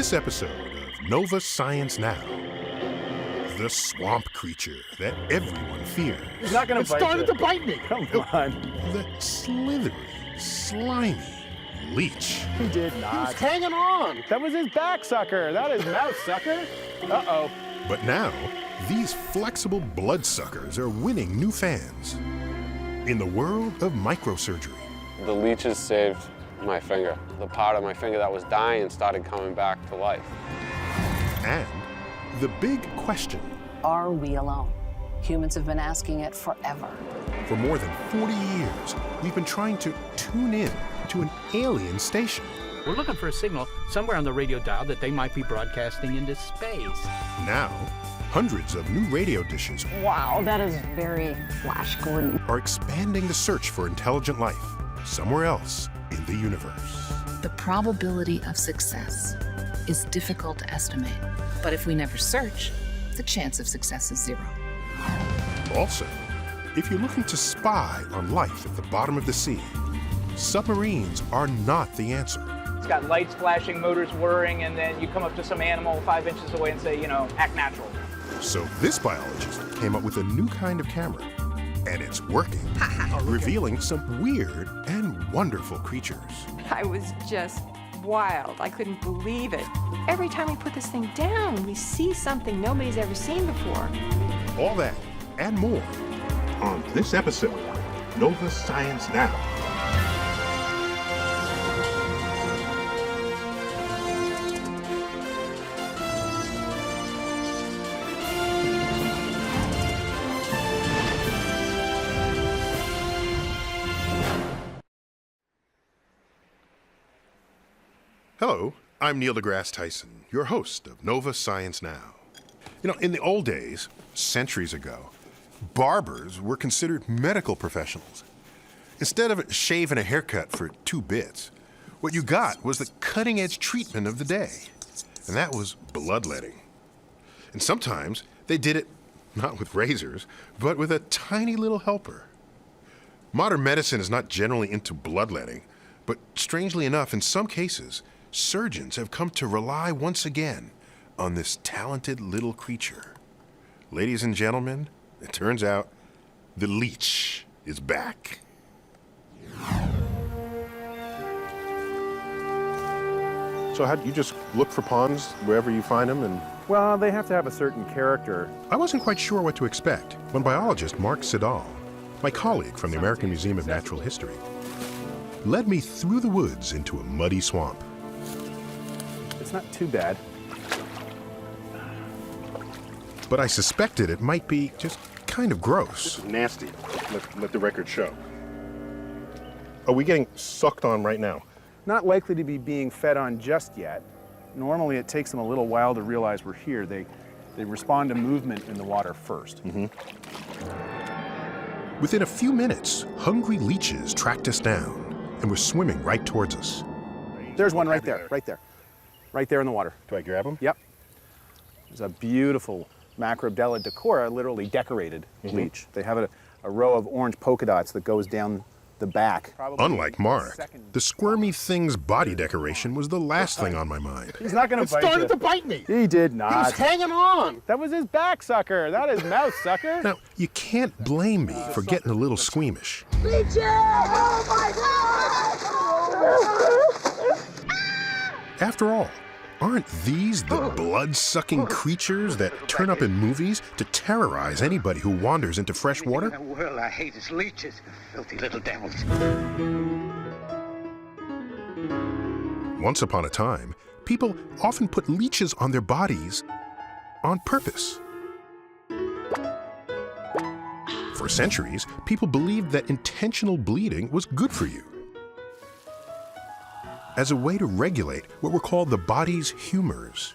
this episode of Nova Science Now, the swamp creature that everyone fears. He's not going to bite you. It started to bite me. Come on. The slithery, slimy leech. He did not. He's hanging on. That was his back sucker. That is mouth sucker. Uh-oh. But now, these flexible bloodsuckers are winning new fans in the world of microsurgery. The leeches saved my finger. The part of my finger that was dying started coming back to life. And the big question. Are we alone? Humans have been asking it forever. For more than 40 years, we've been trying to tune in to an alien station. We're looking for a signal somewhere on the radio dial that they might be broadcasting into space. Now, hundreds of new radio dishes Wow, that is very Flash Gordon. are expanding the search for intelligent life somewhere else in the universe. The probability of success is difficult to estimate, but if we never search, the chance of success is zero. Also, if you're looking to spy on life at the bottom of the sea, submarines are not the answer. It's got lights flashing, motors whirring, and then you come up to some animal 5 inches away and say, act natural. So this biologist came up with a new kind of camera, and it's working, revealing some weird and wonderful creatures. I was just wild. I couldn't believe it. Every time we put this thing down, we see something nobody's ever seen before. All that and more on this episode of Nova Science Now. Hello, I'm Neil deGrasse Tyson, your host of Nova Science Now. In the old days, centuries ago, barbers were considered medical professionals. Instead of a shave and a haircut for 2 bits, what you got was the cutting-edge treatment of the day, and that was bloodletting. And sometimes they did it not with razors, but with a tiny little helper. Modern medicine is not generally into bloodletting, but strangely enough, in some cases, surgeons have come to rely once again on this talented little creature. Ladies and gentlemen, it turns out the leech is back. So how do you just look for ponds wherever you find them? And Well, they have to have a certain character. I wasn't quite sure what to expect when biologist Mark Siddall, my colleague from the American Museum of Natural History, led me through the woods into a muddy swamp. It's not too bad. But I suspected it might be just kind of gross. Nasty. Let the record show. Are we getting sucked on right now? Not likely to be being fed on just yet. Normally it takes them a little while to realize we're here. They respond to movement in the water first. Within a few minutes, hungry leeches tracked us down and were swimming right towards us. There's one right there. Right there in the water. Do I grab them? Yep. There's a beautiful Macrobdella decora, literally decorated leech. They have a row of orange polka dots that goes down the back. Unlike Mark, the squirmy thing's body decoration was the last thing on my mind. He's not going to bite you. It started to bite me. He did not. He's hanging on. That was his back sucker. That is mouth sucker. Now, you can't blame me for getting a little squeamish. Leeches! Oh my God! After all, aren't these the blood-sucking creatures that turn up in movies to terrorize anybody who wanders into fresh water? In the world I hate is leeches, filthy little devils. Once upon a time, people often put leeches on their bodies on purpose. For centuries, people believed that intentional bleeding was good for you, as a way to regulate what were called the body's humors.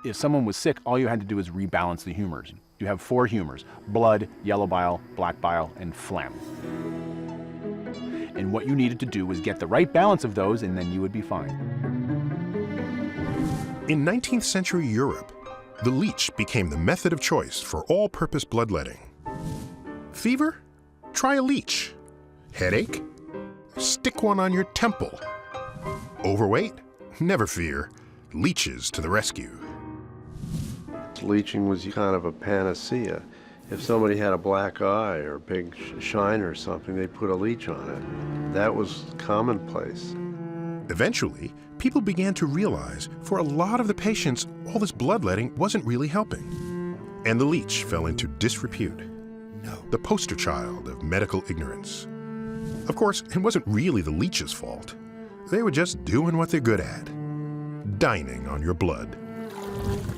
If someone was sick, all you had to do was rebalance the humors. You have 4 humors: blood, yellow bile, black bile, and phlegm. And what you needed to do was get the right balance of those, and then you would be fine. In 19th century Europe, the leech became the method of choice for all-purpose bloodletting. Fever? Try a leech. Headache? Stick one on your temple. Overweight? Never fear. Leeches to the rescue. Leeching was kind of a panacea. If somebody had a black eye or a big shine or something, they put a leech on it. That was commonplace. Eventually, people began to realize for a lot of the patients, all this bloodletting wasn't really helping. And the leech fell into disrepute. The poster child of medical ignorance. Of course, it wasn't really the leech's fault. They were just doing what they're good at. Dining on your blood.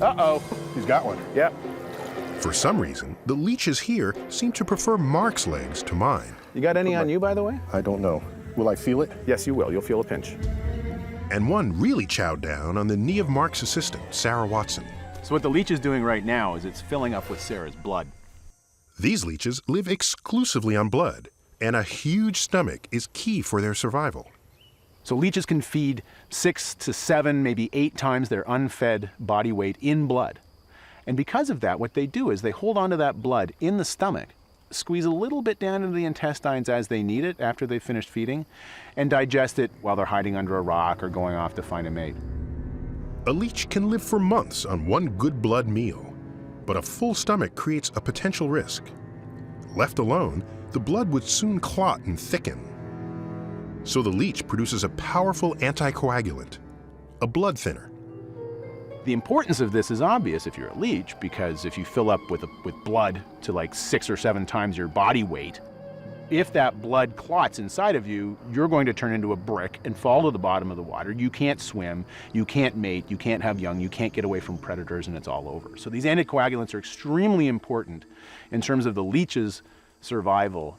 Uh-oh. He's got one. Yep. For some reason, the leeches here seem to prefer Mark's legs to mine. You got any on you, by the way? I don't know. Will I feel it? Yes, you will. You'll feel a pinch. And one really chowed down on the knee of Mark's assistant, Sarah Watson. So what the leech is doing right now is it's filling up with Sarah's blood. These leeches live exclusively on blood, and a huge stomach is key for their survival. So leeches can feed 6 to 7, maybe 8 times their unfed body weight in blood. And because of that, what they do is they hold onto that blood in the stomach, squeeze a little bit down into the intestines as they need it after they've finished feeding, and digest it while they're hiding under a rock or going off to find a mate. A leech can live for months on one good blood meal, but a full stomach creates a potential risk. Left alone, the blood would soon clot and thicken. So the leech produces a powerful anti-coagulant, a blood thinner. The importance of this is obvious if you're a leech, because if you fill up with blood to like 6 or 7 times your body weight, if that blood clots inside of you, you're going to turn into a brick and fall to the bottom of the water. You can't swim, you can't mate, you can't have young, you can't get away from predators, and it's all over. So these anticoagulants are extremely important in terms of the leech's survival.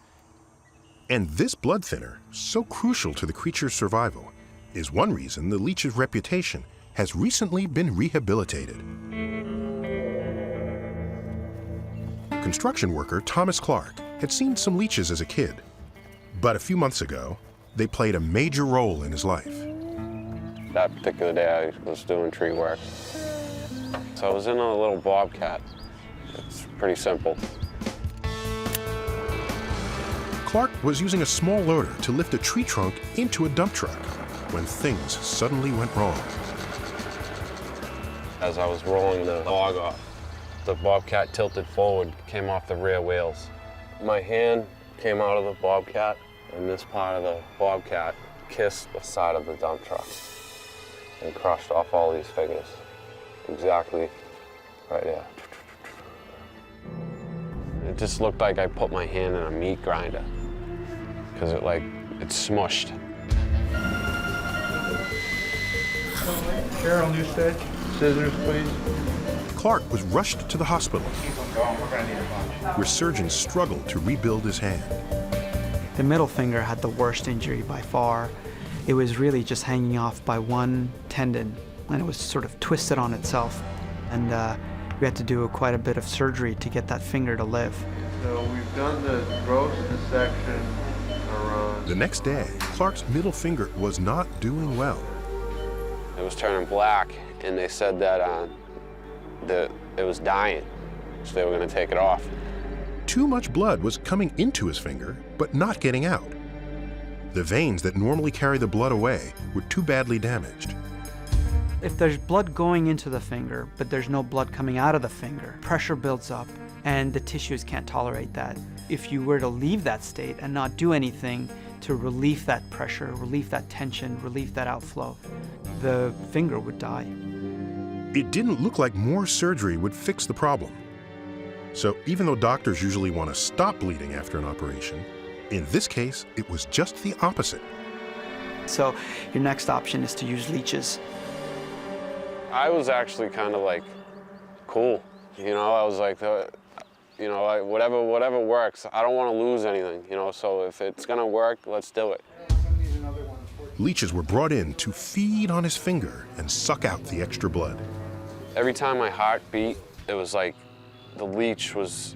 And this blood thinner, so crucial to the creature's survival, is one reason the leech's reputation has recently been rehabilitated. Construction worker Thomas Clark had seen some leeches as a kid, but a few months ago, they played a major role in his life. That particular day I was doing tree work. So I was in a little bobcat. It's pretty simple. Clark was using a small loader to lift a tree trunk into a dump truck when things suddenly went wrong. As I was rolling the log off, the bobcat tilted forward, came off the rear wheels. My hand came out of the bobcat, and this part of the bobcat kissed the side of the dump truck and crushed off all these fingers. Exactly right there. It just looked like I put my hand in a meat grinder, because it smushed. Cheryl, new stitch. Scissors, please. Clark was rushed to the hospital, where surgeons struggled to rebuild his hand. The middle finger had the worst injury by far. It was really just hanging off by one tendon, and it was sort of twisted on itself. And we had to do quite a bit of surgery to get that finger to live. So we've done the gross dissection around. The next day, Clark's middle finger was not doing well. It was turning black, and they said that it was dying, so they were going to take it off. Too much blood was coming into his finger, but not getting out. The veins that normally carry the blood away were too badly damaged. If there's blood going into the finger, but there's no blood coming out of the finger, pressure builds up, and the tissues can't tolerate that. If you were to leave that state and not do anything to relieve that pressure, relieve that tension, relieve that outflow, the finger would die. It didn't look like more surgery would fix the problem. So even though doctors usually want to stop bleeding after an operation, in this case, it was just the opposite. So your next option is to use leeches. I was actually kind of like, cool. You know, I was like, you know, whatever works. I don't want to lose anything, you know, so if it's going to work, let's do it. Leeches were brought in to feed on his finger and suck out the extra blood. Every time my heart beat, it was like the leech was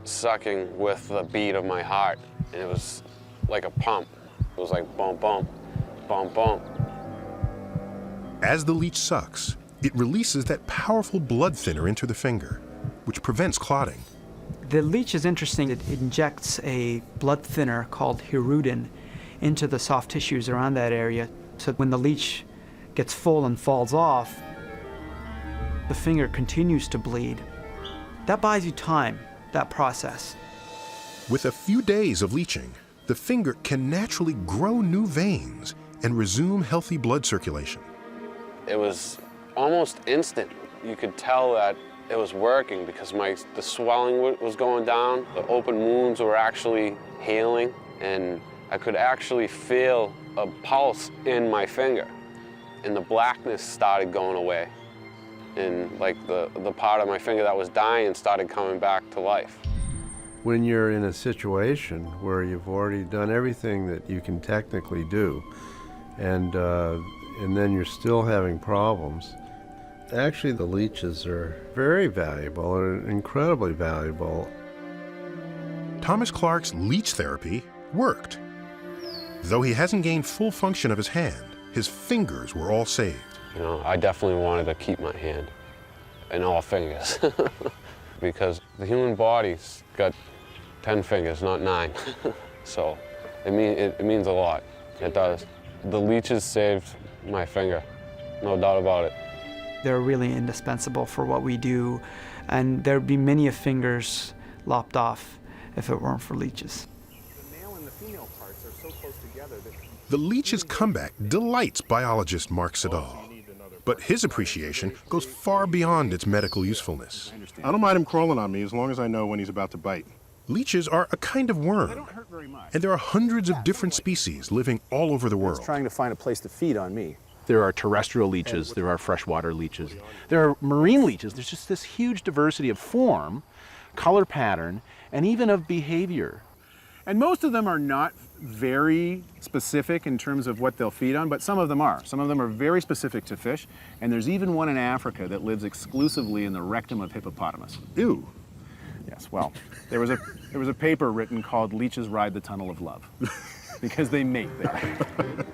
sucking with the beat of my heart. And it was like a pump. It was like bump, bump, bump, bump. As the leech sucks, it releases that powerful blood thinner into the finger, which prevents clotting. The leech is interesting. It injects a blood thinner called hirudin into the soft tissues around that area. So when the leech gets full and falls off, the finger continues to bleed. That buys you time, that process. With a few days of leeching, the finger can naturally grow new veins and resume healthy blood circulation. It was almost instant. You could tell that it was working because the swelling was going down, the open wounds were actually healing, and I could actually feel a pulse in my finger. And the blackness started going away. And like the part of my finger that was dying started coming back to life. When you're in a situation where you've already done everything that you can technically do, and then you're still having problems, actually the leeches are very valuable and incredibly valuable. Thomas Clark's leech therapy worked. Though he hasn't gained full function of his hand, his fingers were all saved. You know, I definitely wanted to keep my hand and all fingers because the human body's got 10 fingers, not 9. So it means a lot. It does. The leeches saved my finger, no doubt about it. They're really indispensable for what we do, and there'd be many fingers lopped off if it weren't for leeches. The male and the female parts are so close together that The leech's comeback delights biologist Mark Siddall, but his appreciation goes far beyond its medical usefulness. I don't mind him crawling on me as long as I know when he's about to bite. Leeches are a kind of worm, and there are hundreds of different species living all over the world. trying to find a place to feed on me. There are terrestrial leeches, there are freshwater leeches, there are marine leeches. There's just this huge diversity of form, color pattern, and even of behavior. And most of them are not very specific in terms of what they'll feed on, but some of them are. Some of them are very specific to fish, and there's even one in Africa that lives exclusively in the rectum of hippopotamus. Ew. Yes, well, there was a paper written called Leeches Ride the Tunnel of Love, because they mate there.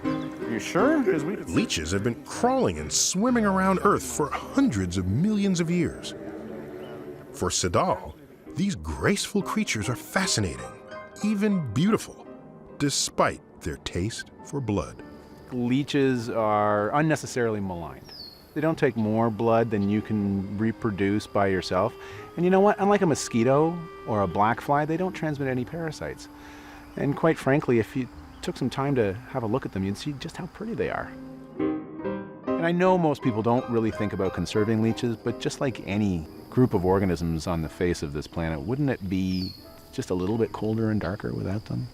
Are you sure? Leeches have been crawling and swimming around Earth for hundreds of millions of years. For Siddall, these graceful creatures are fascinating, even beautiful, despite their taste for blood. Leeches are unnecessarily maligned. They don't take more blood than you can reproduce by yourself. And you know what? Unlike a mosquito or a black fly, they don't transmit any parasites. And quite frankly, if you took some time to have a look at them, you'd see just how pretty they are. And I know most people don't really think about conserving leeches, but just like any group of organisms on the face of this planet, wouldn't it be just a little bit colder and darker without them?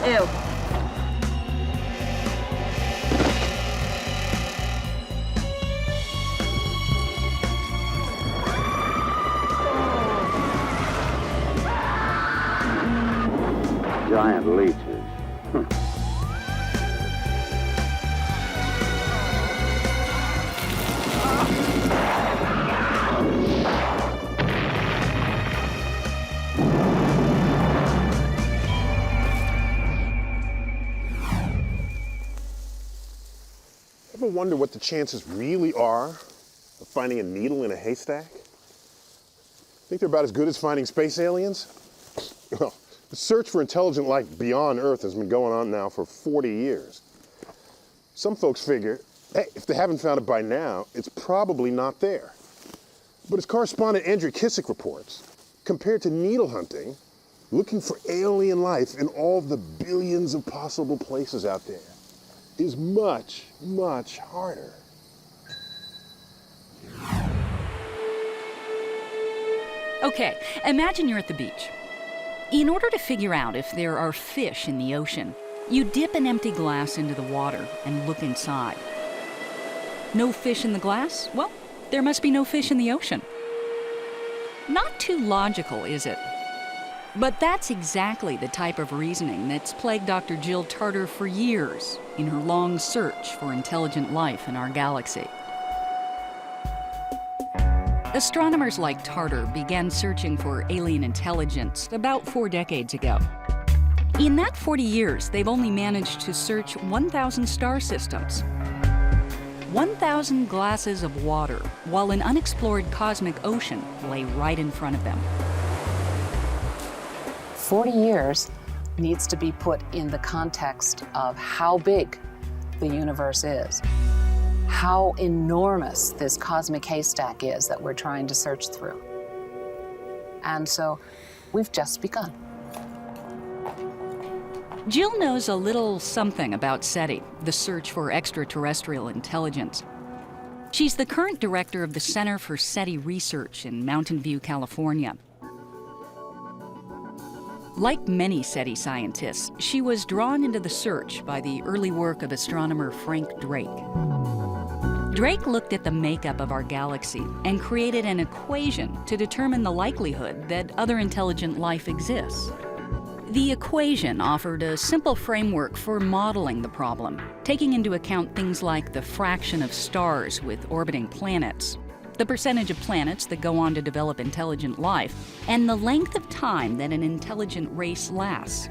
Ew. Giant leeches. Ever wonder what the chances really are of finding a needle in a haystack? Think they're about as good as finding space aliens? Well, the search for intelligent life beyond Earth has been going on now for 40 years. Some folks figure, hey, if they haven't found it by now, it's probably not there. But as correspondent Andrew Kissick reports, compared to needle hunting, looking for alien life in all the billions of possible places out there is much, much harder. Okay, imagine you're at the beach. In order to figure out if there are fish in the ocean, you dip an empty glass into the water and look inside. No fish in the glass? Well, there must be no fish in the ocean. Not too logical, is it? But that's exactly the type of reasoning that's plagued Dr. Jill Tarter for years in her long search for intelligent life in our galaxy. Astronomers like Tarter began searching for alien intelligence about 4 decades ago. In that 40 years, they've only managed to search 1,000 star systems. 1,000 glasses of water, while an unexplored cosmic ocean lay right in front of them. 40 years needs to be put in the context of how big the universe is, how enormous this cosmic haystack is that we're trying to search through. And so we've just begun. Jill knows a little something about SETI, the search for extraterrestrial intelligence. She's the current director of the Center for SETI Research in Mountain View, California. Like many SETI scientists, she was drawn into the search by the early work of astronomer Frank Drake. Drake looked at the makeup of our galaxy and created an equation to determine the likelihood that other intelligent life exists. The equation offered a simple framework for modeling the problem, taking into account things like the fraction of stars with orbiting planets, the percentage of planets that go on to develop intelligent life, and the length of time that an intelligent race lasts.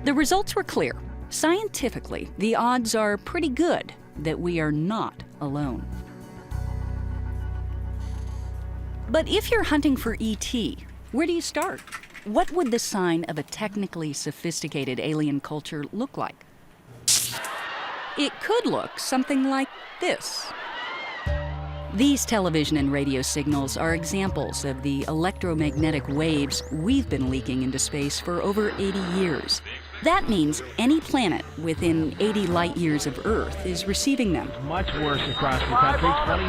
The results were clear. Scientifically, the odds are pretty good that we are not alone. But if you're hunting for ET, where do you start? What would the sign of a technically sophisticated alien culture look like? It could look something like this. These television and radio signals are examples of the electromagnetic waves we've been leaking into space for over 80 years. That means any planet within 80 light years of Earth is receiving them. Much worse across the country.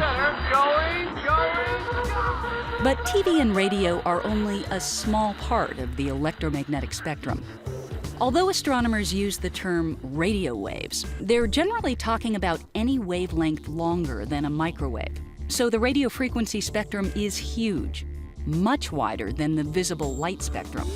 But TV and radio are only a small part of the electromagnetic spectrum. Although astronomers use the term radio waves, they're generally talking about any wavelength longer than a microwave. So the radio frequency spectrum is huge, much wider than the visible light spectrum.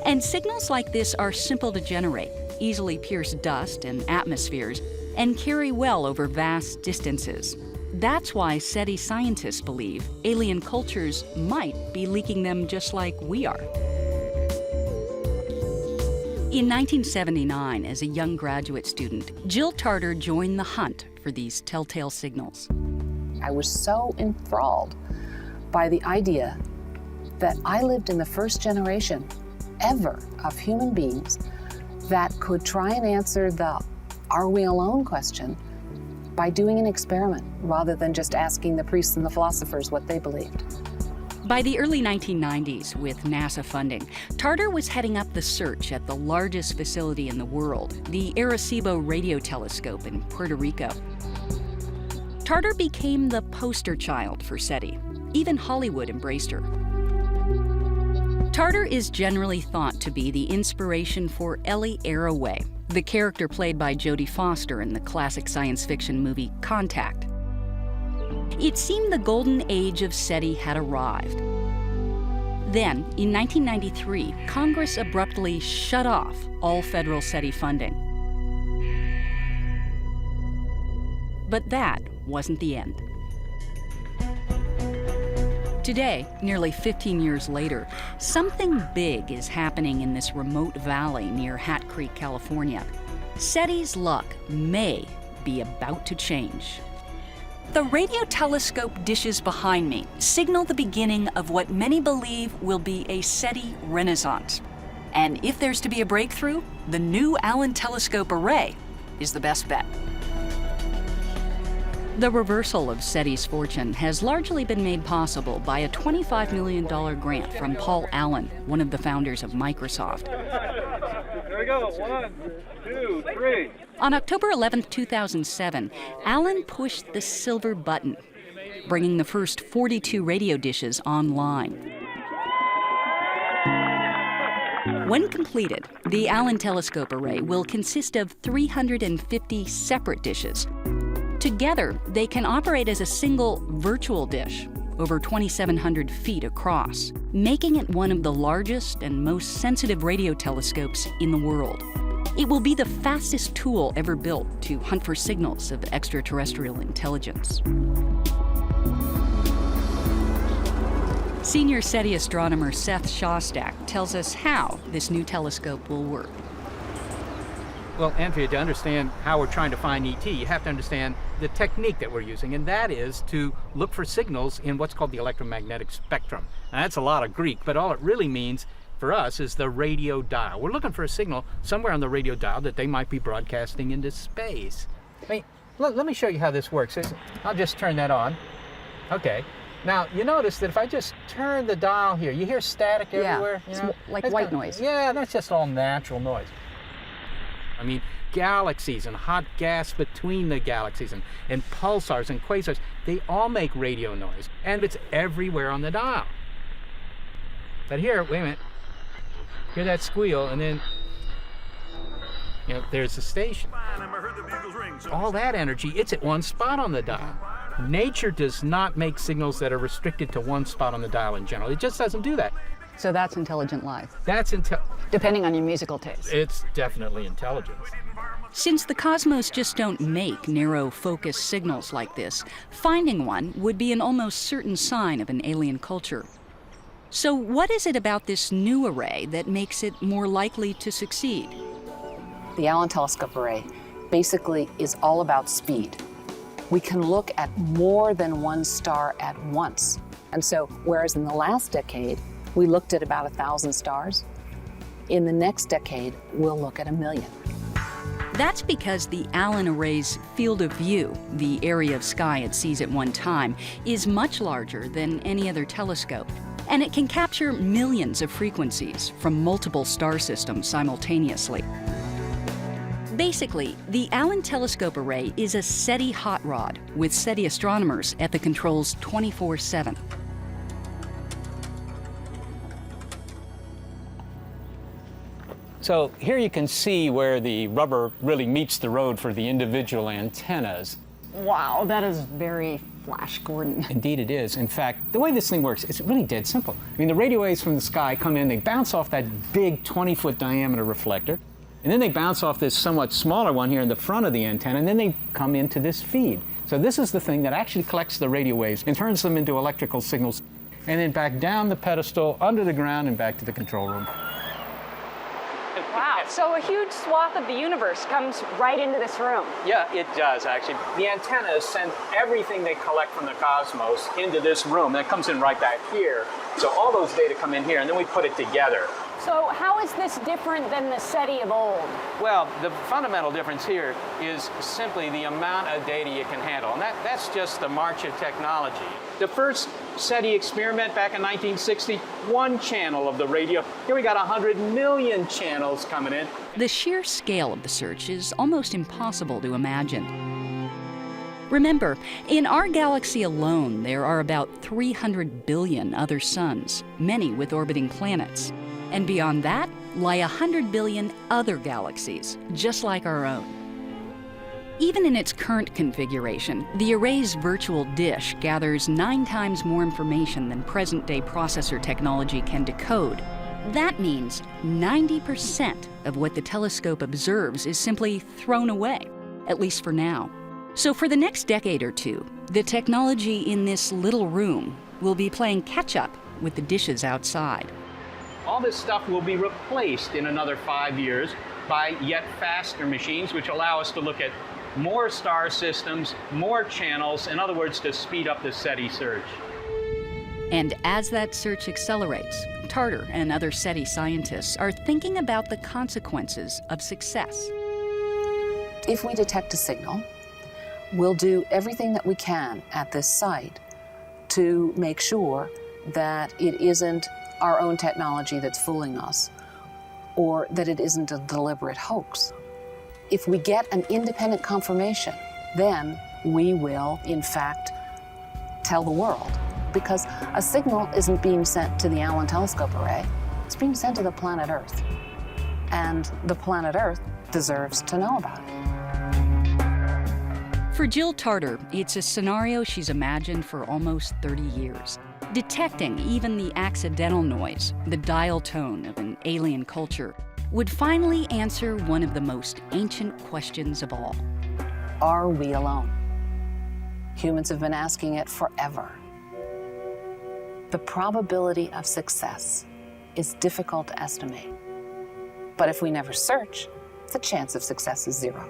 And signals like this are simple to generate, easily pierce dust and atmospheres, and carry well over vast distances. That's why SETI scientists believe alien cultures might be leaking them just like we are. In 1979, as a young graduate student, Jill Tarter joined the hunt for these telltale signals. I was so enthralled by the idea that I lived in the first generation ever of human beings that could try and answer the "are we alone?" question by doing an experiment rather than just asking the priests and the philosophers what they believed. By the early 1990s, with NASA funding, Tarter was heading up the search at the largest facility in the world, the Arecibo Radio Telescope in Puerto Rico. Tarter became the poster child for SETI. Even Hollywood embraced her. Tarter is generally thought to be the inspiration for Ellie Arroway, the character played by Jodie Foster in the classic science fiction movie Contact. It seemed the golden age of SETI had arrived. Then, in 1993, Congress abruptly shut off all federal SETI funding. But that wasn't the end. Today, nearly 15 years later, something big is happening in this remote valley near Hat Creek, California. SETI's luck may be about to change. The radio telescope dishes behind me signal the beginning of what many believe will be a SETI renaissance. And if there's to be a breakthrough, the new Allen Telescope Array is the best bet. The reversal of SETI's fortune has largely been made possible by a $25 million grant from Paul Allen, one of the founders of Microsoft. There we go. 1, 2, 3. On October 11, 2007, Allen pushed the silver button, bringing the first 42 radio dishes online. When completed, the Allen Telescope Array will consist of 350 separate dishes. Together, they can operate as a single virtual dish, over 2,700 feet across, making it one of the largest and most sensitive radio telescopes in the world. It will be the fastest tool ever built to hunt for signals of extraterrestrial intelligence. Senior SETI astronomer Seth Shostak tells us how this new telescope will work. Well, Andrea, to understand how we're trying to find ET, you have to understand the technique that we're using, and that is to look for signals in what's called the electromagnetic spectrum. Now, that's a lot of Greek, but all it really means for us is the radio dial. We're looking for a signal somewhere on the radio dial that they might be broadcasting into space. I mean, let me show you how this works. I'll just turn that on. Okay. Now, you notice that if I just turn the dial here, you hear static everywhere? Yeah, You know? it's like That's white kinda- noise. Yeah, that's just all natural noise. I mean, galaxies and hot gas between the galaxies and pulsars and quasars, they all make radio noise, and it's everywhere on the dial. But here, wait a minute, hear that squeal, and then, you know, there's the station. All that energy, it's at one spot on the dial. Nature does not make signals that are restricted to one spot on the dial in general. It just doesn't do that. So that's intelligent life. That's depending on your musical taste. It's definitely intelligence. Since the cosmos just don't make narrow focus signals like this, finding one would be an almost certain sign of an alien culture. So what is it about this new array that makes it more likely to succeed? The Allen Telescope Array basically is all about speed. We can look at more than one star at once. And so, whereas in the last decade, we looked at about 1,000 stars, in the next decade, we'll look at 1 million. That's because the Allen Array's field of view, the area of sky it sees at one time, is much larger than any other telescope. And it can capture millions of frequencies from multiple star systems simultaneously. Basically, the Allen Telescope Array is a SETI hot rod with SETI astronomers at the controls 24/7. So here you can see where the rubber really meets the road for the individual antennas. Wow, that is very Flash Gordon. Indeed it is. In fact, the way this thing works, it's really dead simple. I mean, the radio waves from the sky come in, they bounce off that big 20-foot diameter reflector, and then they bounce off this somewhat smaller one here in the front of the antenna, and then they come into this feed. So this is the thing that actually collects the radio waves and turns them into electrical signals, and then back down the pedestal, under the ground, and back to the control room. Wow, so a huge swath of the universe comes right into this room. Yeah, it does, actually. The antennas send everything they collect from the cosmos into this room. That comes in right back here. So all those data come in here, and then we put it together. So how is this different than the SETI of old? Well, the fundamental difference here is simply the amount of data you can handle, and that's just the march of technology. The first SETI experiment back in 1960, one channel of the radio. Here we got 100 million channels coming in. The sheer scale of the search is almost impossible to imagine. Remember, in our galaxy alone, there are about 300 billion other suns, many with orbiting planets. And beyond that lie 100 billion other galaxies, just like our own. Even in its current configuration, the array's virtual dish gathers 9 times more information than present-day processor technology can decode. That means 90% of what the telescope observes is simply thrown away, at least for now. So for the next decade or two, the technology in this little room will be playing catch-up with the dishes outside. All this stuff will be replaced in another 5 years by yet faster machines, which allow us to look at more star systems, more channels, in other words, to speed up the SETI search. And as that search accelerates, Tarter and other SETI scientists are thinking about the consequences of success. If we detect a signal, we'll do everything that we can at this site to make sure that it isn't our own technology that's fooling us, or that it isn't a deliberate hoax. If we get an independent confirmation, then we will, in fact, tell the world. Because a signal isn't being sent to the Allen Telescope Array, it's being sent to the planet Earth. And the planet Earth deserves to know about it. For Jill Tarter, it's a scenario she's imagined for almost 30 years. Detecting even the accidental noise, the dial tone of an alien culture, would finally answer one of the most ancient questions of all. Are we alone? Humans have been asking it forever. The probability of success is difficult to estimate, But if we never search, the chance of success is zero.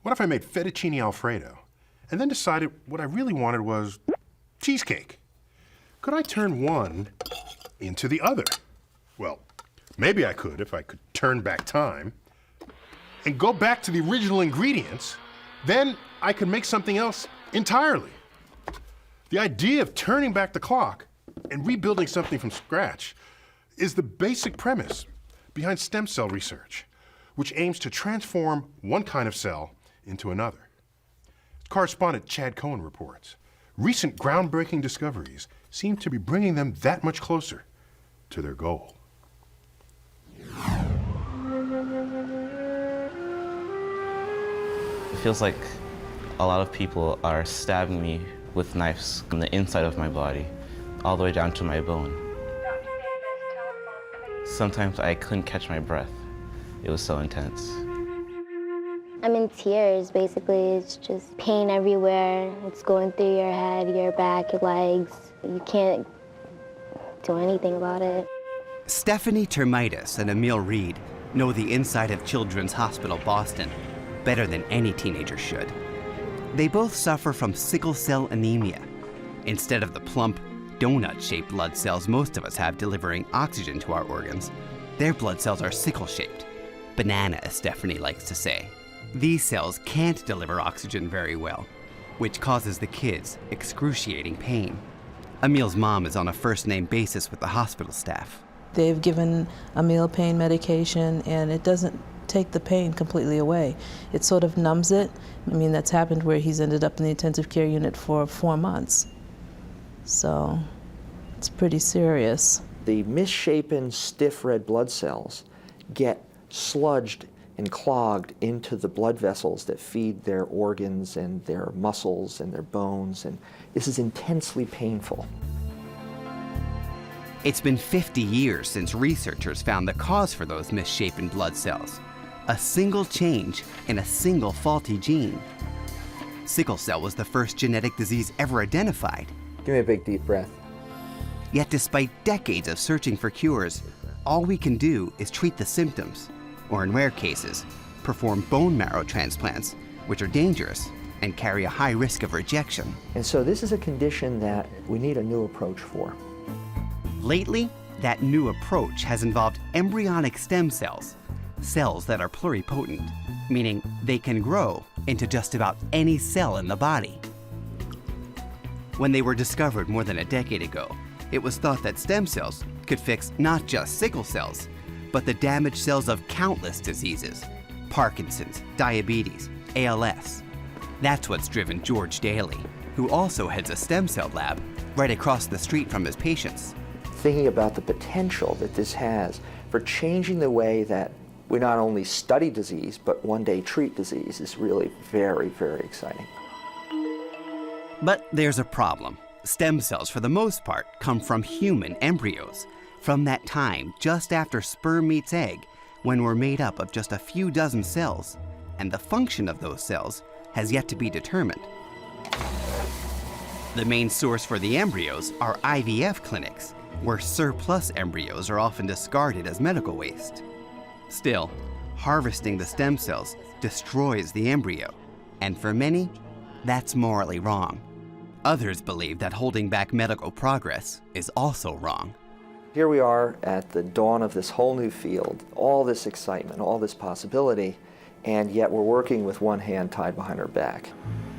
What if I made fettuccine Alfredo and then decided what I really wanted was cheesecake? Could I turn one into the other? Well, maybe I could if I could turn back time and go back to the original ingredients. Then I could make something else entirely. The idea of turning back the clock and rebuilding something from scratch is the basic premise behind stem cell research, which aims to transform one kind of cell into another. Correspondent Chad Cohen reports, recent groundbreaking discoveries seem to be bringing them that much closer to their goal. It feels like a lot of people are stabbing me with knives on the inside of my body, all the way down to my bone. Sometimes I couldn't catch my breath. It was so intense. I'm in tears, basically. It's just pain everywhere. It's going through your head, your back, your legs. You can't do anything about it. Stephanie Termitus and Emil Reed know the inside of Children's Hospital Boston better than any teenager should. They both suffer from sickle cell anemia. Instead of the plump, donut-shaped blood cells most of us have delivering oxygen to our organs, their blood cells are sickle-shaped. Banana, as Stephanie likes to say. These cells can't deliver oxygen very well, which causes the kids excruciating pain. Emil's mom is on a first-name basis with the hospital staff. They've given Emil pain medication, and it doesn't take the pain completely away. It sort of numbs it. I mean, that's happened where he's ended up in the intensive care unit for 4 months. So it's pretty serious. The misshapen, stiff red blood cells get sludged and clogged into the blood vessels that feed their organs and their muscles and their bones, and this is intensely painful. It's been 50 years since researchers found the cause for those misshapen blood cells. A single change in a single faulty gene. Sickle cell was the first genetic disease ever identified. Give me a big deep breath. Yet despite decades of searching for cures, all we can do is treat the symptoms, or in rare cases, perform bone marrow transplants, which are dangerous and carry a high risk of rejection. And so this is a condition that we need a new approach for. Lately, that new approach has involved embryonic stem cells, cells that are pluripotent, meaning they can grow into just about any cell in the body. When they were discovered more than a decade ago, it was thought that stem cells could fix not just sickle cells, but the damaged cells of countless diseases: Parkinson's, diabetes, ALS. That's what's driven George Daly, who also heads a stem cell lab right across the street from his patients. Thinking about the potential that this has for changing the way that we not only study disease, but one day treat disease is really very, very exciting. But there's a problem. Stem cells, for the most part, come from human embryos, from that time just after sperm meets egg, when we're made up of just a few dozen cells, and the function of those cells has yet to be determined. The main source for the embryos are IVF clinics, where surplus embryos are often discarded as medical waste. Still, harvesting the stem cells destroys the embryo, and for many, that's morally wrong. Others believe that holding back medical progress is also wrong. Here we are at the dawn of this whole new field, all this excitement, all this possibility, and yet we're working with one hand tied behind our back.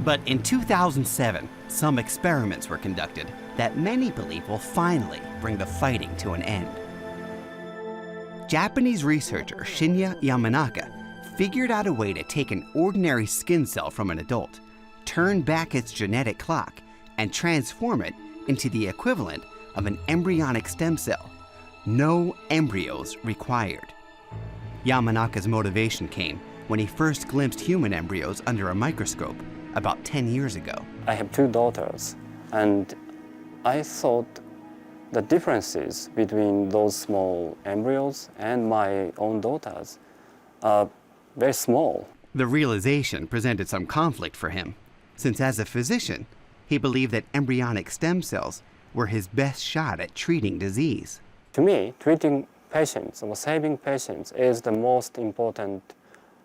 But in 2007, some experiments were conducted that many believe will finally bring the fighting to an end. Japanese researcher Shinya Yamanaka figured out a way to take an ordinary skin cell from an adult, turn back its genetic clock, and transform it into the equivalent of an embryonic stem cell. No embryos required. Yamanaka's motivation came when he first glimpsed human embryos under a microscope about 10 years ago. I have 2 daughters, and I thought the differences between those small embryos and my own daughters are very small. The realization presented some conflict for him, since as a physician, he believed that embryonic stem cells were his best shot at treating disease. To me, treating patients or saving patients is the most important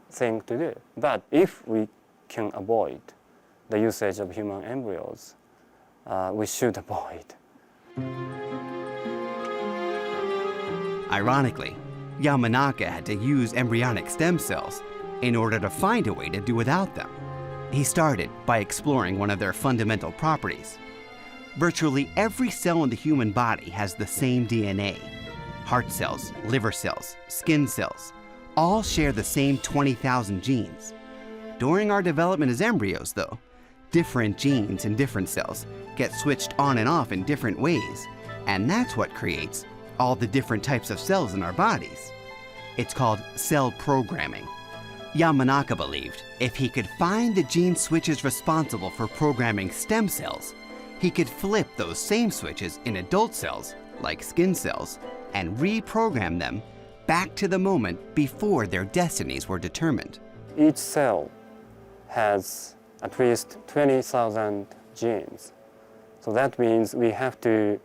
thing to do. But if we can avoid the usage of human embryos, we should avoid. Ironically, Yamanaka had to use embryonic stem cells in order to find a way to do without them. He started by exploring one of their fundamental properties. Virtually every cell in the human body has the same DNA. Heart cells, liver cells, skin cells, all share the same 20,000 genes. During our development as embryos, though, different genes in different cells get switched on and off in different ways, and that's what creates all the different types of cells in our bodies. It's called cell programming. Yamanaka believed if he could find the gene switches responsible for programming stem cells, he could flip those same switches in adult cells, like skin cells, and reprogram them back to the moment before their destinies were determined. Each cell has at least 20,000 genes. So that means we have to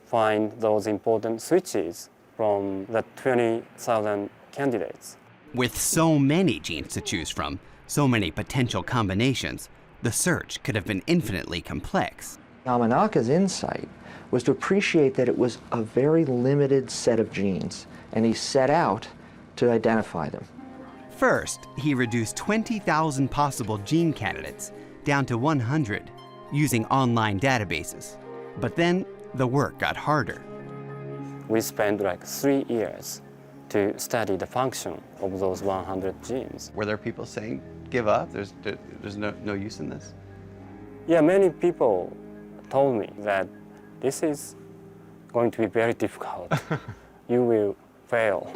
find those important switches from the 20,000 candidates. With so many genes to choose from, so many potential combinations, the search could have been infinitely complex. Yamanaka's insight was to appreciate that it was a very limited set of genes, and he set out to identify them. First, he reduced 20,000 possible gene candidates down to 100 using online databases. But then the work got harder. We spent like 3 years to study the function of those 100 genes. Were there people saying, give up, there's no use in this? Yeah, many people told me that this is going to be very difficult. You will fail.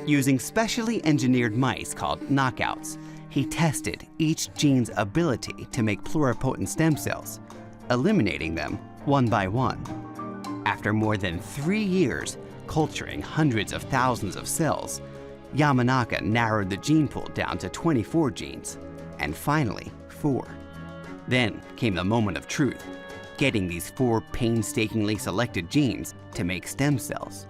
Using specially engineered mice called knockouts, he tested each gene's ability to make pluripotent stem cells, eliminating them one by one. After more than 3 years culturing hundreds of thousands of cells, Yamanaka narrowed the gene pool down to 24 genes, and finally 4. Then came the moment of truth, getting these 4 painstakingly selected genes to make stem cells.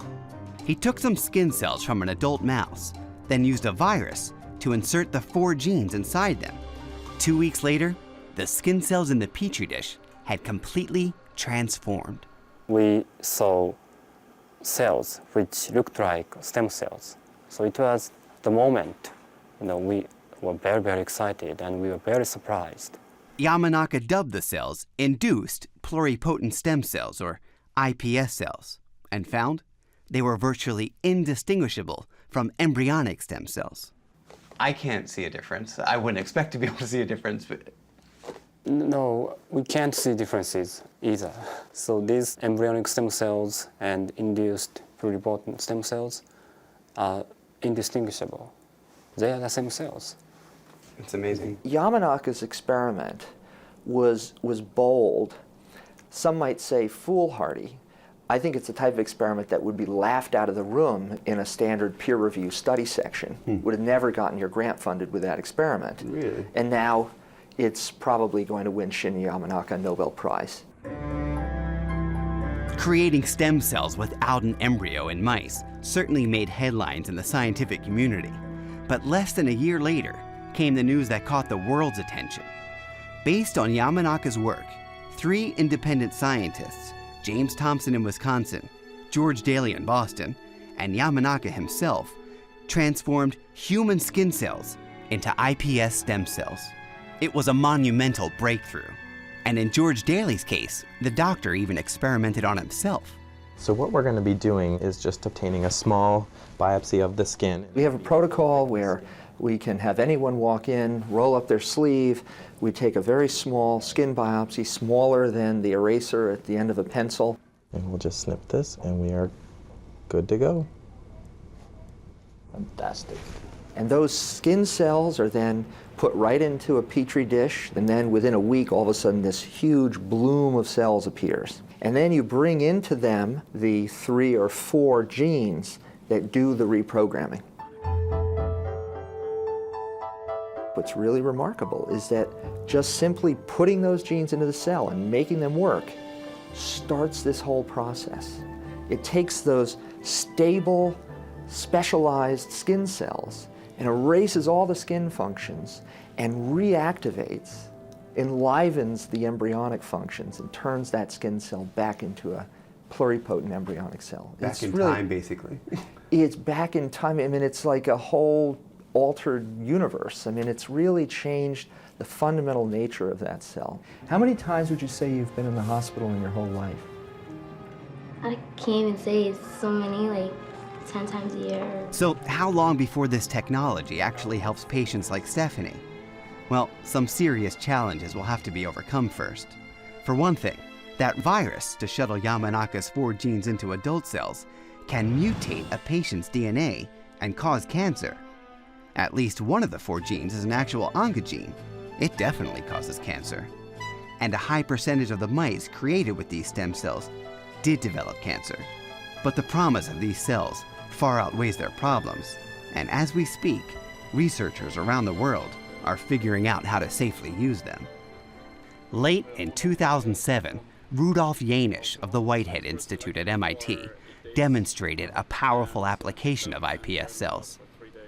He took some skin cells from an adult mouse, then used a virus to insert the 4 genes inside them. 2 weeks later, the skin cells in the petri dish had completely transformed. We saw cells which looked like stem cells. So it was the moment, we were very, very excited and we were very surprised. Yamanaka dubbed the cells induced pluripotent stem cells, or iPS cells, and found they were virtually indistinguishable from embryonic stem cells. I can't see a difference. I wouldn't expect to be able to see a difference, but... No, we can't see differences either. So these embryonic stem cells and induced pluripotent stem cells are indistinguishable. They are the same cells. It's amazing. Yamanaka's experiment was bold. Some might say foolhardy. I think it's the type of experiment that would be laughed out of the room in a standard peer review study section. Would have never gotten your grant funded with that experiment. Really? And now it's probably going to win Shinya Yamanaka a Nobel Prize. Creating stem cells without an embryo in mice certainly made headlines in the scientific community. But less than a year later came the news that caught the world's attention. Based on Yamanaka's work, 3 independent scientists, James Thompson in Wisconsin, George Daly in Boston, and Yamanaka himself, transformed human skin cells into iPS stem cells. It was a monumental breakthrough. And in George Daly's case, the doctor even experimented on himself. So what we're going to be doing is just obtaining a small biopsy of the skin. We have a protocol where we can have anyone walk in, roll up their sleeve. We take a very small skin biopsy, smaller than the eraser at the end of a pencil. And we'll just snip this, and we are good to go. Fantastic. And those skin cells are then put right into a petri dish, and then within a week, all of a sudden, this huge bloom of cells appears. And then you bring into them the 3 or 4 genes that do the reprogramming. What's really remarkable is that just simply putting those genes into the cell and making them work starts this whole process. It takes those stable, specialized skin cells and erases all the skin functions and reactivates, enlivens the embryonic functions and turns that skin cell back into a pluripotent embryonic cell. Back in time, basically. It's back in time. I mean, it's like a whole altered universe. I mean, it's really changed the fundamental nature of that cell. How many times would you say you've been in the hospital in your whole life? I can't even say it's so many, like 10 times a year. So how long before this technology actually helps patients like Stephanie? Well, some serious challenges will have to be overcome first. For one thing, that virus to shuttle Yamanaka's 4 genes into adult cells can mutate a patient's DNA and cause cancer. At least one of the 4 genes is an actual oncogene. It definitely causes cancer. And a high percentage of the mice created with these stem cells did develop cancer. But the promise of these cells far outweighs their problems. And as we speak, researchers around the world are figuring out how to safely use them. Late in 2007, Rudolf Janisch of the Whitehead Institute at MIT demonstrated a powerful application of iPS cells.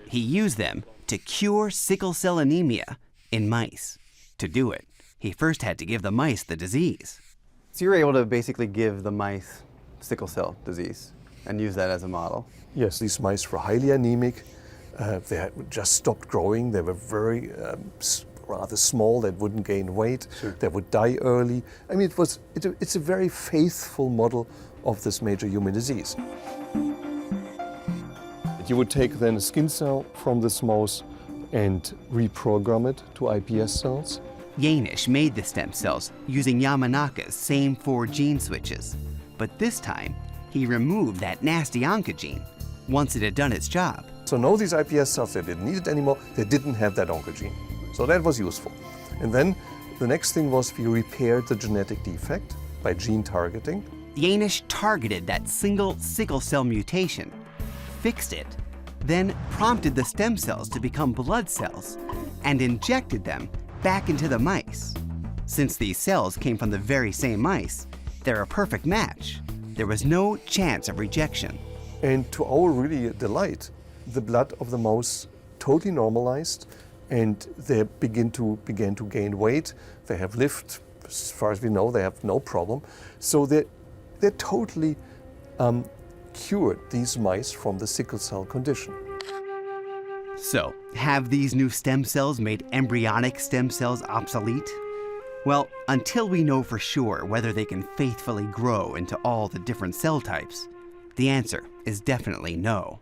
He used them to cure sickle cell anemia in mice. To do it, he first had to give the mice the disease. So you were able to basically give the mice sickle cell disease and use that as a model? Yes, these mice were highly anemic. They had just stopped growing. They were very rather small. They wouldn't gain weight. Sure. They would die early. I mean, it's a very faithful model of this major human disease. You would take then a skin cell from this mouse and reprogram it to iPS cells. Janisch made the stem cells using Yamanaka's same 4 gene switches. But this time, he removed that nasty oncogene once it had done its job. So now these iPS cells, they didn't need it anymore. They didn't have that oncogene. So that was useful. And then the next thing was we repaired the genetic defect by gene targeting. Janisch targeted that single sickle cell mutation, fixed it, then prompted the stem cells to become blood cells and injected them back into the mice. Since these cells came from the very same mice, they're a perfect match. There was no chance of rejection. And to our really delight, the blood of the mouse totally normalized, and they began to gain weight. They have lived, as far as we know, they have no problem. So they're totally cured these mice from the sickle cell condition. So, have these new stem cells made embryonic stem cells obsolete? Well, until we know for sure whether they can faithfully grow into all the different cell types, the answer is definitely no.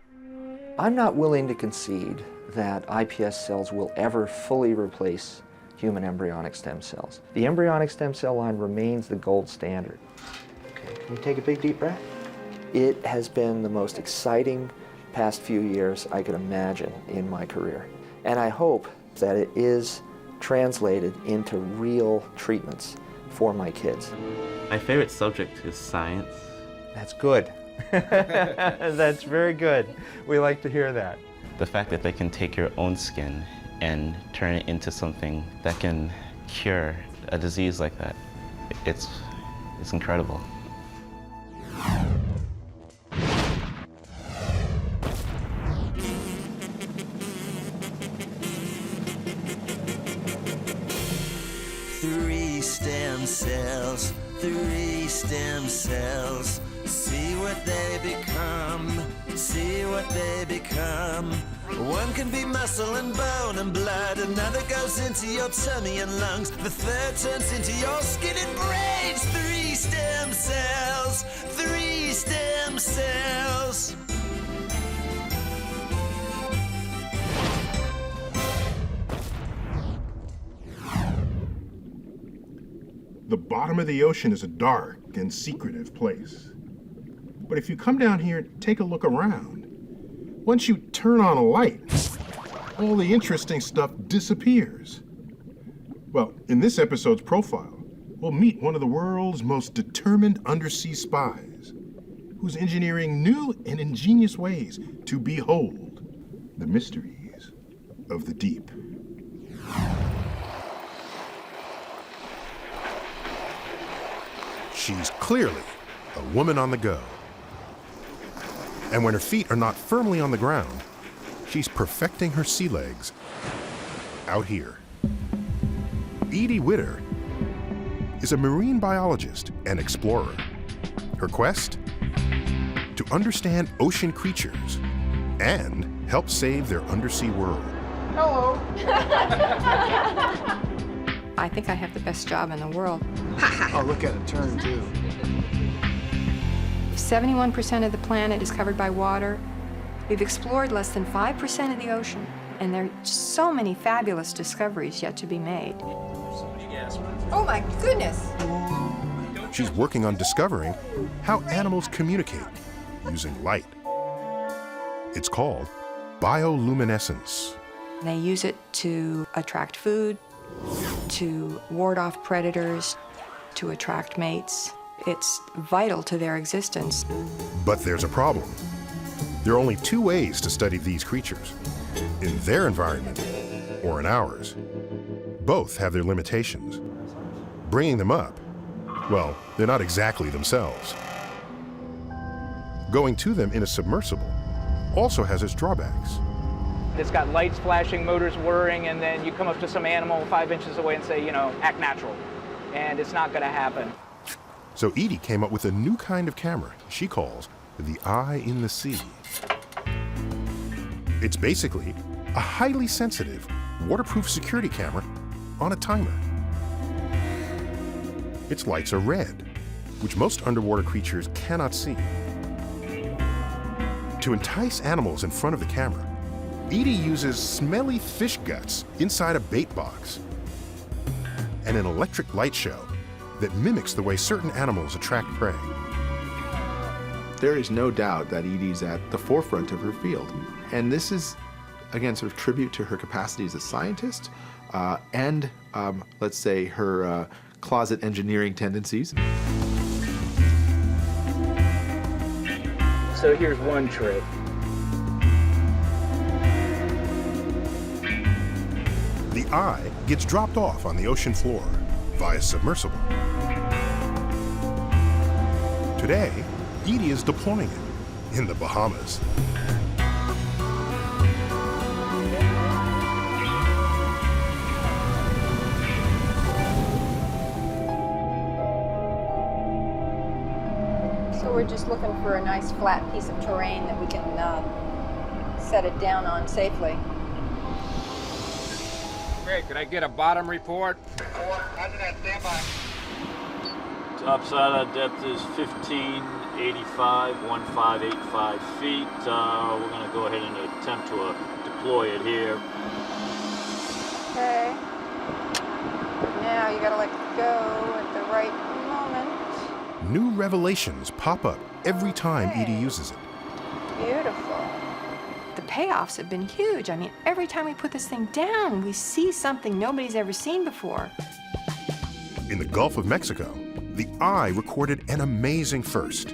I'm not willing to concede that iPS cells will ever fully replace human embryonic stem cells. The embryonic stem cell line remains the gold standard. Okay, can you take a big deep breath? It has been the most exciting past few years I could imagine in my career. And I hope that it is translated into real treatments for my kids. My favorite subject is science. That's good. That's very good. We like to hear that. The fact that they can take your own skin and turn it into something that can cure a disease like that, it's incredible. Three stem cells, See what they become, see what they become. One can be muscle and bone and blood, another goes into your tummy and lungs, the third turns into your skin and brains. 3 stem cells, 3 stem cells. The bottom of the ocean is a dark and secretive place. But if you come down here and take a look around, once you turn on a light, all the interesting stuff disappears. Well, in this episode's profile, we'll meet one of the world's most determined undersea spies, who's engineering new and ingenious ways to behold the mysteries of the deep. She's clearly a woman on the go. And when her feet are not firmly on the ground, she's perfecting her sea legs out here. Edith Widder is a marine biologist and explorer. Her quest? To understand ocean creatures and help save their undersea world. Hello. I think I have the best job in the world. Oh, look at it turn, too. 71% of the planet is covered by water. We've explored less than 5% of the ocean, and there are so many fabulous discoveries yet to be made. Oh my goodness! She's working on discovering how animals communicate using light. It's called bioluminescence. They use it to attract food, to ward off predators, to attract mates. It's vital to their existence. But there's a problem. There are only 2 ways to study these creatures, in their environment or in ours. Both have their limitations. Bringing them up, well, they're not exactly themselves. Going to them in a submersible also has its drawbacks. It's got lights flashing, motors whirring, and then you come up to some animal 5 inches away and say, you know, act natural. And it's not going to happen. So Edie came up with a new kind of camera she calls the eye in the sea. It's basically a highly sensitive, waterproof security camera on a timer. Its lights are red, which most underwater creatures cannot see. To entice animals in front of the camera, Edie uses smelly fish guts inside a bait box and an electric light show that mimics the way certain animals attract prey. There is no doubt that Edie's at the forefront of her field. And this is, again, sort of tribute to her capacity as a scientist and, let's say, her closet engineering tendencies. So here's one trick. The eye gets dropped off on the ocean floor via submersible. Today, Edie is deploying it in the Bahamas. So we're just looking for a nice flat piece of terrain that we can set it down on safely. Great, could I get a bottom report? Topside depth is 1585, 1585 feet. We're going to go ahead and attempt to deploy it here. Okay. Now you gotta let go at the right moment. New revelations pop up every time Edie uses it. Beautiful. The payoffs have been huge. I mean, every time we put this thing down, we see something nobody's ever seen before. In the Gulf of Mexico, the eye recorded an amazing first.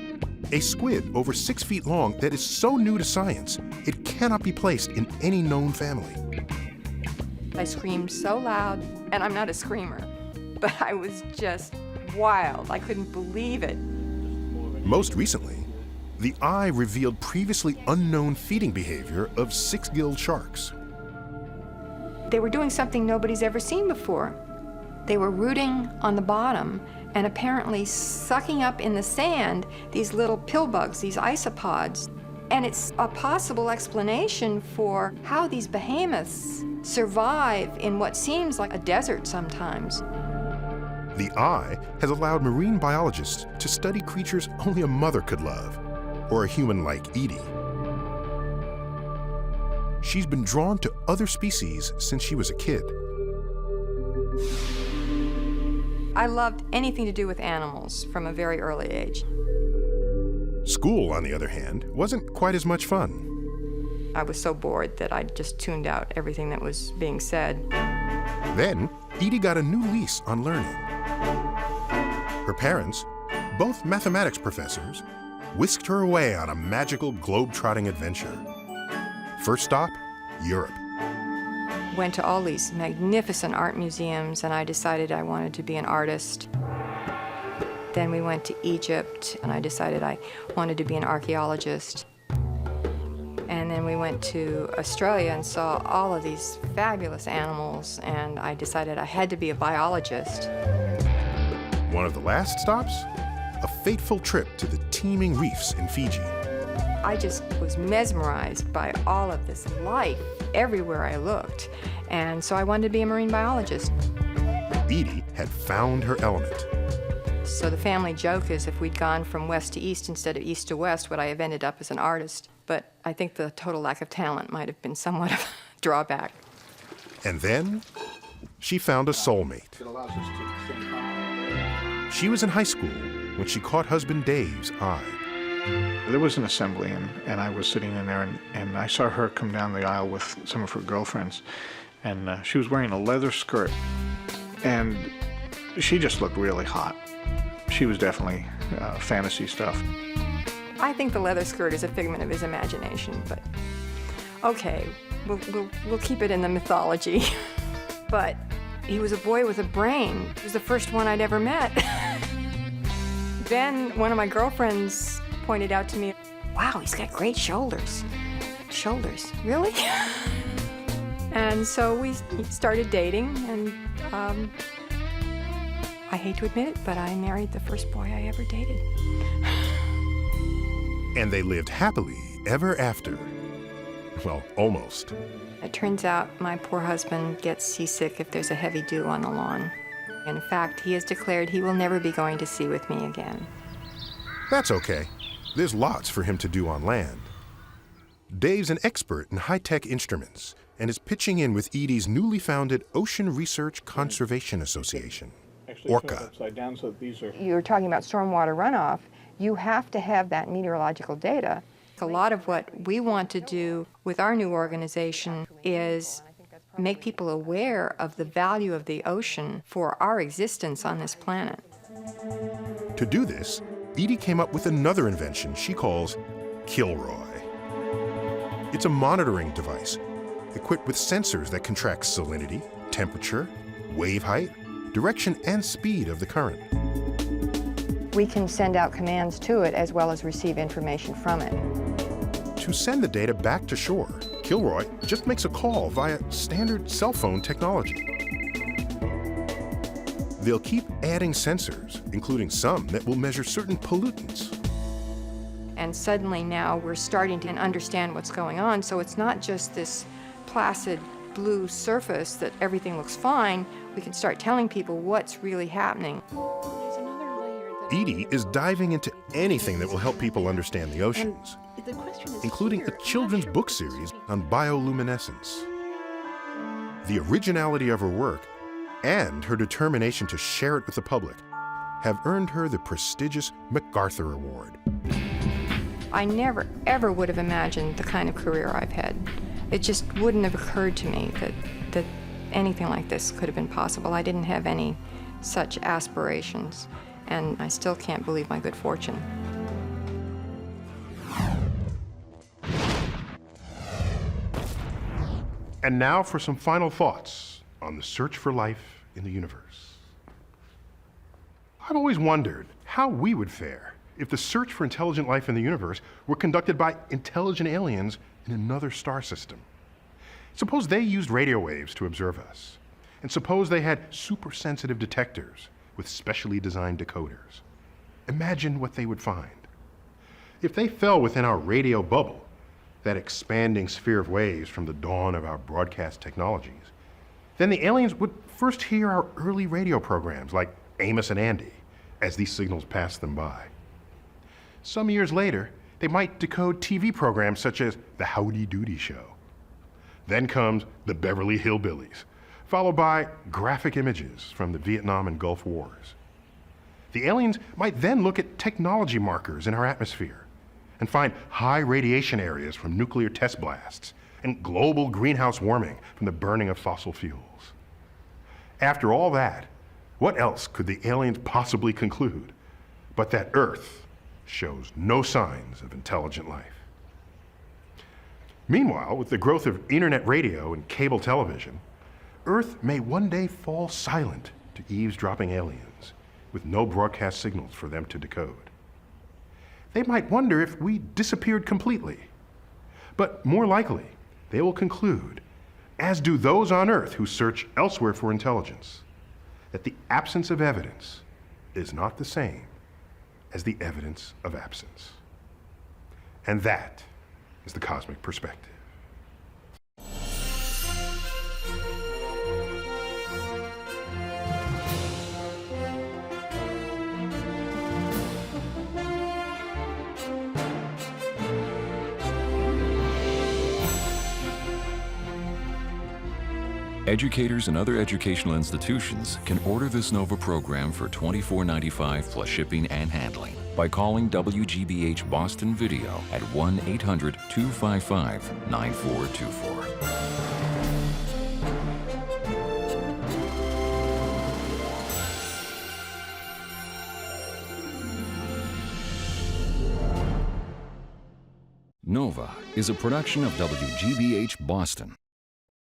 A squid over 6 feet long that is so new to science, it cannot be placed in any known family. I screamed so loud, and I'm not a screamer, but I was just wild. I couldn't believe it. Most recently, the eye revealed previously unknown feeding behavior of 6-gilled sharks. They were doing something nobody's ever seen before. They were rooting on the bottom and apparently sucking up in the sand these little pill bugs, these isopods. And it's a possible explanation for how these behemoths survive in what seems like a desert sometimes. The eye has allowed marine biologists to study creatures only a mother could love, or a human like Edie. She's been drawn to other species since she was a kid. I loved anything to do with animals from a very early age. School, on the other hand, wasn't quite as much fun. I was so bored that I just tuned out everything that was being said. Then, Edie got a new lease on learning. Her parents, both mathematics professors, whisked her away on a magical globe-trotting adventure. First stop, Europe. Went to all these magnificent art museums, and I decided I wanted to be an artist. Then we went to Egypt, and I decided I wanted to be an archaeologist. And then we went to Australia and saw all of these fabulous animals, and I decided I had to be a biologist. One of the last stops, a fateful trip to the teeming reefs in Fiji. I just was mesmerized by all of this life everywhere I looked, and so I wanted to be a marine biologist. Edie had found her element. So the family joke is if we'd gone from west to east instead of east to west, would I have ended up as an artist? But I think the total lack of talent might have been somewhat of a drawback. And then she found a soulmate. She was in high school when she caught husband Dave's eye. There was an assembly, and I was sitting in there, and I saw her come down the aisle with some of her girlfriends, and she was wearing a leather skirt, and she just looked really hot. She was definitely fantasy stuff. I think the leather skirt is a figment of his imagination, but okay, we'll keep it in the mythology. But he was a boy with a brain. He was the first one I'd ever met. Then one of my girlfriends pointed out to me, wow, he's got great shoulders. Shoulders, really? And so we started dating, and I hate to admit it, but I married the first boy I ever dated. And they lived happily ever after. Well, almost. It turns out my poor husband gets seasick if there's a heavy dew on the lawn. In fact, he has declared he will never be going to sea with me again. That's okay. There's lots for him to do on land. Dave's an expert in high-tech instruments and is pitching in with Edie's newly founded Ocean Research Conservation Association, ORCA. You're talking about stormwater runoff. You have to have that meteorological data. A lot of what we want to do with our new organization is make people aware of the value of the ocean for our existence on this planet. To do this, Edie came up with another invention she calls Kilroy. It's a monitoring device equipped with sensors that can track salinity, temperature, wave height, direction, and speed of the current. We can send out commands to it as well as receive information from it. To send the data back to shore, Kilroy just makes a call via standard cell phone technology. They'll keep adding sensors, including some that will measure certain pollutants. And suddenly now we're starting to understand what's going on, so it's not just this placid blue surface that everything looks fine. We can start telling people what's really happening. Edie is diving into anything that will help people understand the oceans, including a children's book series on bioluminescence. The originality of her work and her determination to share it with the public have earned her the prestigious MacArthur Award. I never, ever would have imagined the kind of career I've had. It just wouldn't have occurred to me that anything like this could have been possible. I didn't have any such aspirations, and I still can't believe my good fortune. And now for some final thoughts on the search for life in the universe. I've always wondered how we would fare if the search for intelligent life in the universe were conducted by intelligent aliens in another star system. Suppose they used radio waves to observe us. And suppose they had super sensitive detectors with specially designed decoders. Imagine what they would find. If they fell within our radio bubble, that expanding sphere of waves from the dawn of our broadcast technologies, then the aliens would first hear our early radio programs like Amos and Andy as these signals passed them by. Some years later, they might decode TV programs such as The Howdy Doody Show. Then comes The Beverly Hillbillies, followed by graphic images from the Vietnam and Gulf Wars. The aliens might then look at technology markers in our atmosphere and find high radiation areas from nuclear test blasts and global greenhouse warming from the burning of fossil fuels. After all that, what else could the aliens possibly conclude but that Earth shows no signs of intelligent life? Meanwhile, with the growth of internet radio and cable television, Earth may one day fall silent to eavesdropping aliens with no broadcast signals for them to decode. They might wonder if we disappeared completely. But more likely, they will conclude, as do those on Earth who search elsewhere for intelligence, that the absence of evidence is not the same as the evidence of absence. And that is the cosmic perspective. Educators and other educational institutions can order this NOVA program for $24.95 plus shipping and handling by calling WGBH Boston Video at 1-800-255-9424. NOVA is a production of WGBH Boston.